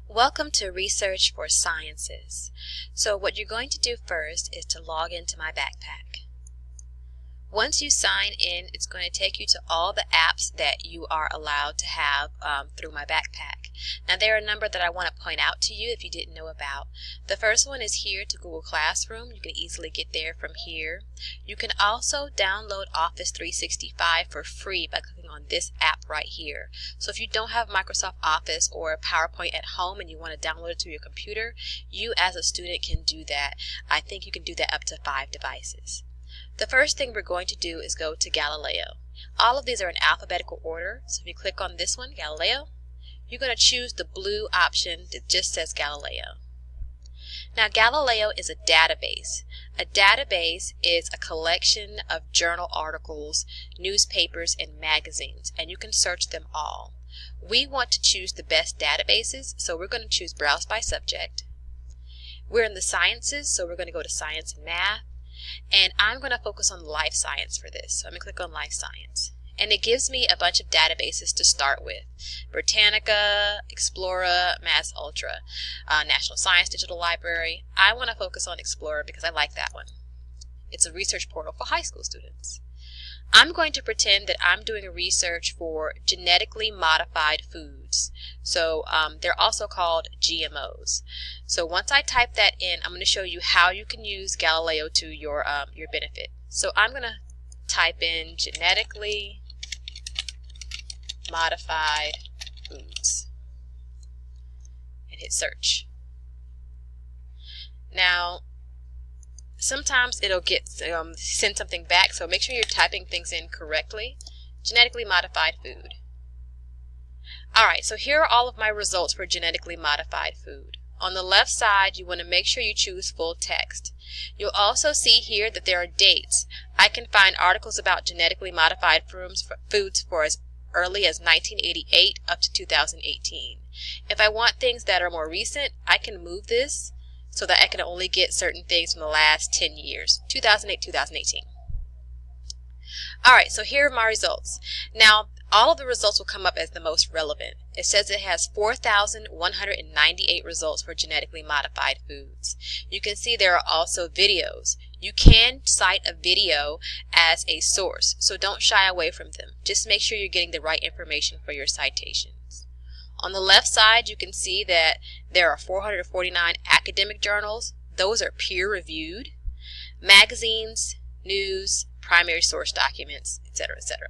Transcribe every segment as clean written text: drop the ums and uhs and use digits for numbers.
Welcome to Research for Sciences. So what you're going to do first is to log into my backpack. Once you sign in, it's going to take you to all the apps that you are allowed to have through my backpack. Now there are a number that I want to point out to you if you didn't know about. The first one is here to Google Classroom. You can easily get there from here. You can also download Office 365 for free by clicking on this app right here. So if you don't have Microsoft Office or PowerPoint at home and you want to download it to your computer, you as a student can do that. I think you can do that up to 5 devices. The first thing we're going to do is go to Galileo. All of these are in alphabetical order, so if you click on this one, Galileo, you're going to choose the blue option that just says Galileo. Now Galileo is a database. A database is a collection of journal articles, newspapers, and magazines, and you can search them all. We want to choose the best databases, so we're going to choose Browse by Subject. We're in the sciences, so we're going to go to Science and Math. And I'm going to focus on life science for this. So I'm going to click on life science. And it gives me a bunch of databases to start with. Britannica, Explorer, Mass Ultra, National Science Digital Library. I want to focus on Explorer because I like that one. It's a research portal for high school students. I'm going to pretend that I'm doing a research for genetically modified foods. So they're also called GMOs. So once I type that in, I'm going to show you how you can use Galileo to your benefit. So I'm going to type in genetically modified foods and hit search. Now, sometimes it'll send something back, so make sure you're typing things in correctly. Genetically modified food. Alright, so here are all of my results for genetically modified food. On the left side, you want to make sure you choose full text. You'll also see here that there are dates. I can find articles about genetically modified foods for as early as 1988 up to 2018. If I want things that are more recent, I can move this so that I can only get certain things from the last 10 years, 2008, 2018. Alright, so here are my results. Now, all of the results will come up as the most relevant. It says it has 4,198 results for genetically modified foods. You can see there are also videos. You can cite a video as a source, so don't shy away from them. Just make sure you're getting the right information for your citations. On the left side, you can see that there are 449 academic journals. Those are peer-reviewed. Magazines, news, primary source documents, etc., etc.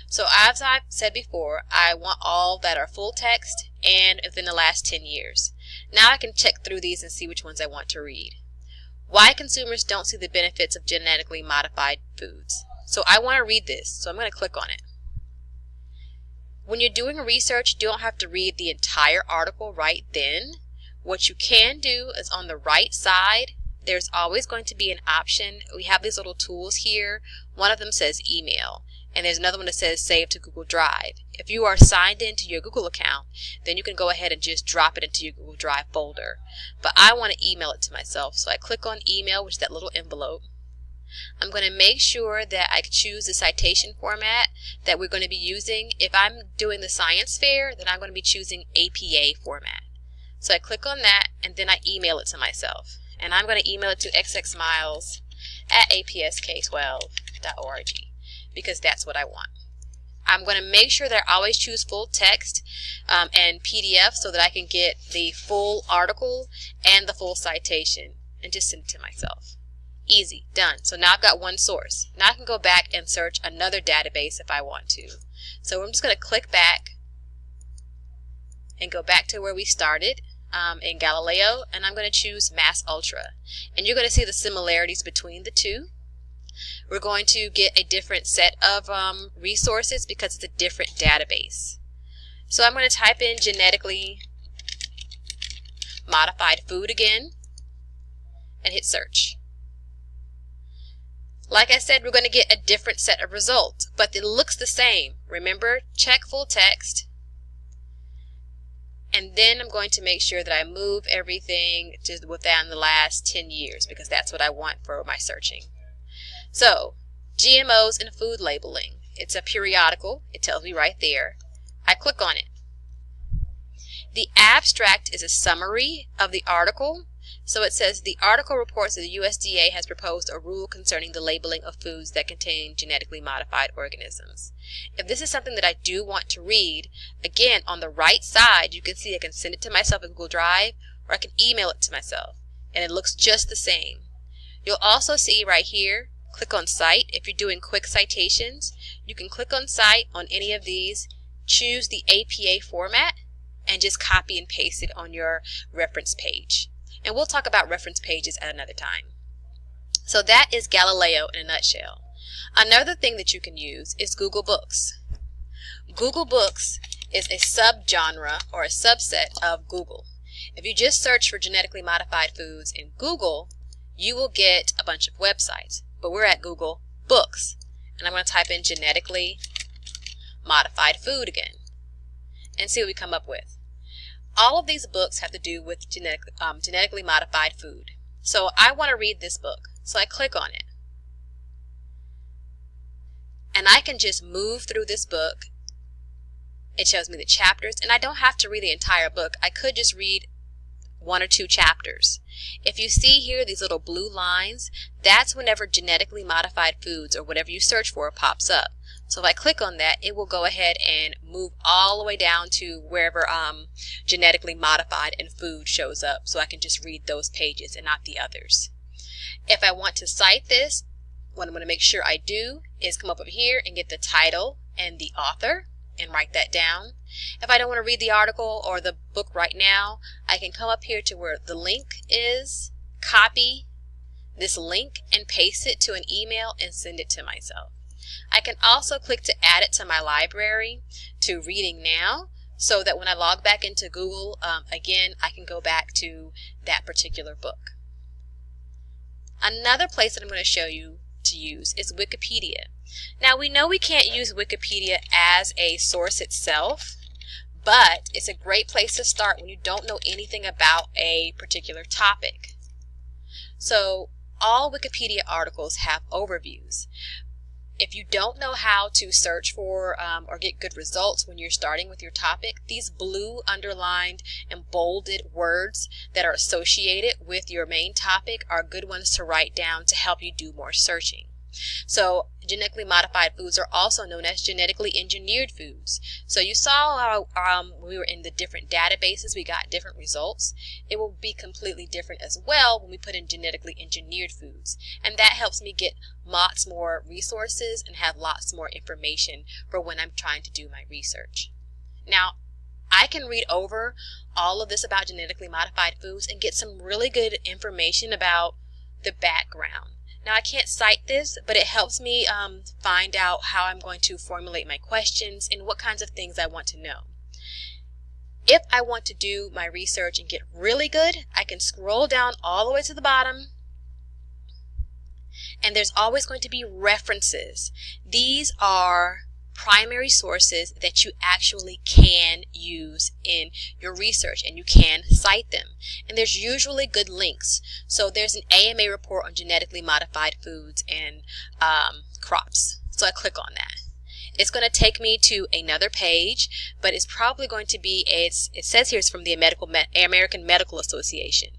So as I've said before, I want all that are full text and within the last 10 years. Now I can check through these and see which ones I want to read. Why consumers don't see the benefits of genetically modified foods. So I want to read this, so I'm going to click on it. When you're doing research, you don't have to read the entire article right then. What you can do is on the right side, there's always going to be an option. We have these little tools here. One of them says email, and there's another one that says save to Google Drive. If you are signed into your Google account, then you can go ahead and just drop it into your Google Drive folder. But I want to email it to myself, so I click on email, which is that little envelope. I'm going to make sure that I choose the citation format that we're going to be using. If I'm doing the science fair, then I'm going to be choosing APA format. So I click on that, and then I email it to myself. And I'm going to email it to xxmiles@apsk12.org because that's what I want. I'm going to make sure that I always choose full text and PDF so that I can get the full article and the full citation and just send it to myself. Easy, done. So now I've got one source. Now I can go back and search another database if I want to. So I'm just going to click back and go back to where we started in Galileo, and I'm going to choose Mass Ultra. And you're going to see the similarities between the two. We're going to get a different set of resources because it's a different database. So I'm going to type in genetically modified food again and hit search. Like I said, we're going to get a different set of results, but it looks the same. Remember, check full text. And then I'm going to make sure that I move everything to within the last 10 years because that's what I want for my searching. So, GMOs and food labeling. It's a periodical. It tells me right there. I click on it. The abstract is a summary of the article. So it says the article reports that the USDA has proposed a rule concerning the labeling of foods that contain genetically modified organisms. If this is something that I do want to read, again, on the right side, you can see I can send it to myself in Google Drive, or I can email it to myself, and it looks just the same. You'll also see right here, click on Cite. If you're doing quick citations, you can click on Cite on any of these, choose the APA format, and just copy and paste it on your reference page. And we'll talk about reference pages at another time. So that is Galileo in a nutshell. Another thing that you can use is Google Books. Google Books is a subgenre or a subset of Google. If you just search for genetically modified foods in Google, you will get a bunch of websites. But we're at Google Books. And I'm going to type in genetically modified food again and see what we come up with. All of these books have to do with genetically modified food. So I want to read this book. So I click on it. And I can just move through this book. It shows me the chapters, and I don't have to read the entire book. I could just read 1 or 2 chapters. If you see here these little blue lines, that's whenever genetically modified foods or whatever you search for pops up. So if I click on that, it will go ahead and move all the way down to wherever genetically modified and food shows up, so I can just read those pages and not the others. If I want to cite this, what I'm going to make sure I do is come up over here and get the title and the author and write that down. If I don't want to read the article or the book right now, I can come up here to where the link is, copy this link and paste it to an email and send it to myself. I can also click to add it to my library to Reading Now, so that when I log back into Google again, I can go back to that particular book. Another place that I'm going to show you to use is Wikipedia. Now we know we can't use Wikipedia as a source itself, but it's a great place to start when you don't know anything about a particular topic. So all Wikipedia articles have overviews. If you don't know how to search for or get good results when you're starting with your topic, these blue underlined and bolded words that are associated with your main topic are good ones to write down to help you do more searching. So genetically modified foods are also known as genetically engineered foods. So you saw how when we were in the different databases, we got different results. It will be completely different as well when we put in genetically engineered foods. And that helps me get lots more resources and have lots more information for when I'm trying to do my research. Now, I can read over all of this about genetically modified foods and get some really good information about the background. Now, I can't cite this, but it helps me find out how I'm going to formulate my questions and what kinds of things I want to know. If I want to do my research and get really good, I can scroll down all the way to the bottom, and there's always going to be references. These are primary sources that you actually can use in your research, and you can cite them. And there's usually good links. So there's an AMA report on genetically modified foods and crops. So I click on that. It's going to take me to another page, but it's probably going to be, it says here it's from the American Medical Association.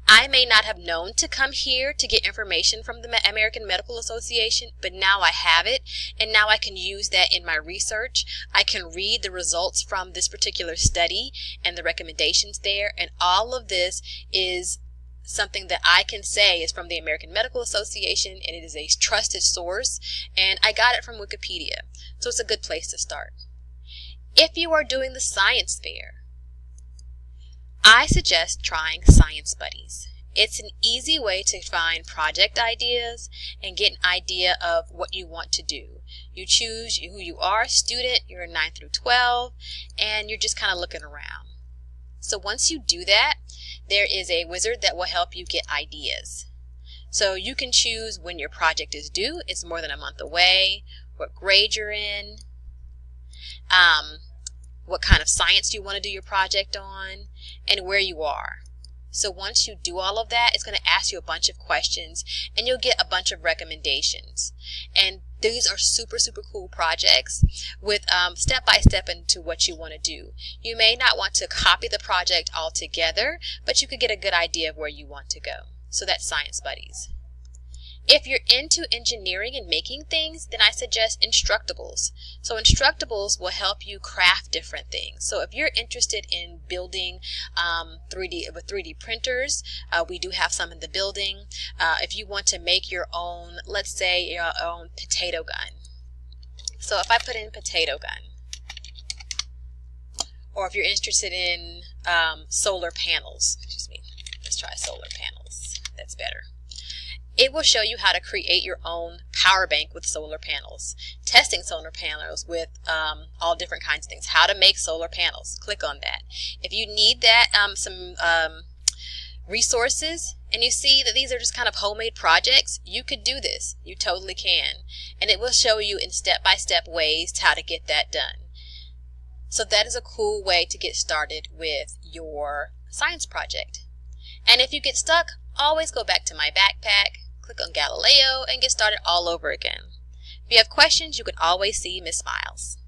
I may not have known to come here to get information from the American Medical Association, but now I have it, and now I can use that in my research. I can read the results from this particular study and the recommendations there, and all of this is something that I can say is from the American Medical Association, and it is a trusted source, and I got it from Wikipedia. So it's a good place to start. If you are doing the science fair, I suggest trying Science Buddies. It's an easy way to find project ideas and get an idea of what you want to do. You choose who you are, student, you're in 9 through 12, and you're just kind of looking around. So once you do that, there is a wizard that will help you get ideas. So you can choose when your project is due. It's more than a month away, what grade you're in, what kind of science you want to do your project on, and where you are. So once you do all of that, it's going to ask you a bunch of questions and you'll get a bunch of recommendations. And these are super, super cool projects with step-by-step into what you want to do. You may not want to copy the project altogether, but you could get a good idea of where you want to go. So that's Science Buddies. If you're into engineering and making things, then I suggest Instructables. So Instructables will help you craft different things. So if you're interested in building 3D printers, we do have some in the building. If you want to make your own, let's say your own potato gun. So if I put in potato gun, or if you're interested in solar panels, excuse me, let's try solar panels. That's better. It will show you how to create your own power bank with solar panels, testing solar panels with all different kinds of things, how to make solar panels. Click on that. If you need that, some resources, and you see that these are just kind of homemade projects, you could do this. You totally can. And it will show you in step-by-step ways how to get that done. So that is a cool way to get started with your science project. And if you get stuck, always go back to my backpack, click on Galileo, and get started all over again. If you have questions, you can always see Miss Miles.